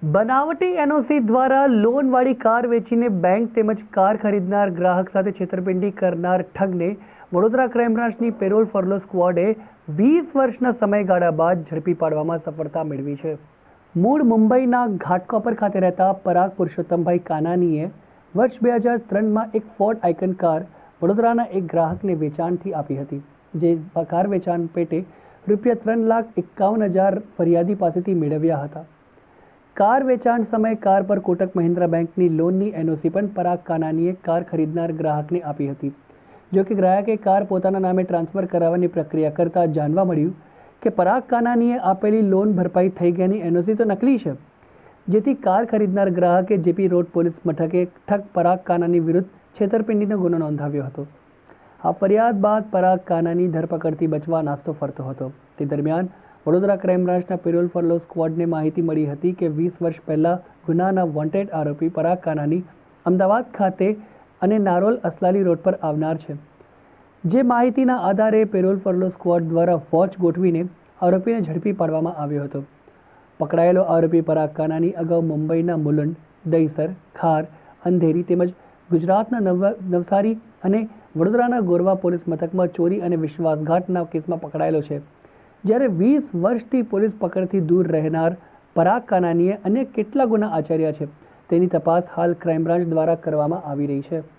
બનાવટી એનઓસી દ્વારા લોનવાળી કાર વેચીને બેંક તેમજ કાર ખરીદનાર ગ્રાહક સાથે છેતરપિંડી કરનાર ઠગને વડોદરા ક્રાઇમ બ્રાન્ચની પેરોલ ફરલો સ્ક્વોડે 20 વર્ષના સમયગાળા બાદ ઝડપી પાડવામાં સફળતા મેળવી છે। મૂળ મુંબઈના ઘાટકોપર ખાતે રહેતા પરાગ પુરુષોત્તમભાઈ કાનાનીએ વર્ષ 2003માં એક ફોર્ડ આઇકન કાર વડોદરાના એક ગ્રાહકને વેચાણથી આપી હતી, જે કાર વેચાણ પેટે રૂપિયા 3,51,000 ફરિયાદી પાસેથી મેળવ્યા હતા। કાર વેચાણ સમયે કાર પર કોટક મહિન્દ્રા બેંકની લોનની એનઓસી પણ પરાગ કાનાનીએ કાર ખરીદનાર ગ્રાહકને આપી હતી। જો કે ગ્રાહકે કાર પોતાના નામે ટ્રાન્સફર કરાવવાની પ્રક્રિયા કરતા જાણવા મળ્યું કે પરાગ કાનાનીએ આપેલી લોન ભરપાઈ થઈ ગયાની એનઓસી તો નકલી છે, જેથી કાર ખરીદનાર ગ્રાહકે જેપી રોડ પોલીસ મથકે ઠગ પરાગ કાનાની વિરુદ્ધ છેતરપિંડીનો ગુનો નોંધાવ્યો હતો। આ ફરિયાદ બાદ પરાગ કાનાની ધરપકડથી બચવા નાસ્તો ફરતો હતો। તે દરમિયાન વડોદરા ક્રાઇમ બ્રાન્ચના પેરોલ ફરલો સ્ક્વોડને માહિતી મળી હતી કે 20 વર્ષ પહેલા ગુનાના વોન્ટેડ આરોપી પરાગ કાનાની અમદાવાદ ખાતે અને નારોલ અસલાલી રોડ પર આવનાર છે। જે માહિતીના આધારે પેરોલ ફરલો સ્ક્વોડ દ્વારા વોચ ગોઠવીને આરોપીને ઝડપી પાડવામાં આવ્યો હતો। પકડાયેલો આરોપી પરાગ કાનાની અગાઉ મુંબઈના મુલુંડ, દહીસર, ખાર, અંધેરી તેમજ ગુજરાતના નવસારી અને વડોદરાના ગોરવા પોલીસ મથકમાં ચોરી અને વિશ્વાસઘાતના કેસમાં પકડાયેલો છે, જ્યારે 20 વર્ષથી પોલીસ પકડથી દૂર રહેનાર પરાગ કાનાનીએ અન્ય કેટલા ગુના આચર્યા છે તેની તપાસ હાલ ક્રાઇમ બ્રાન્ચ દ્વારા કરવામાં આવી રહી છે।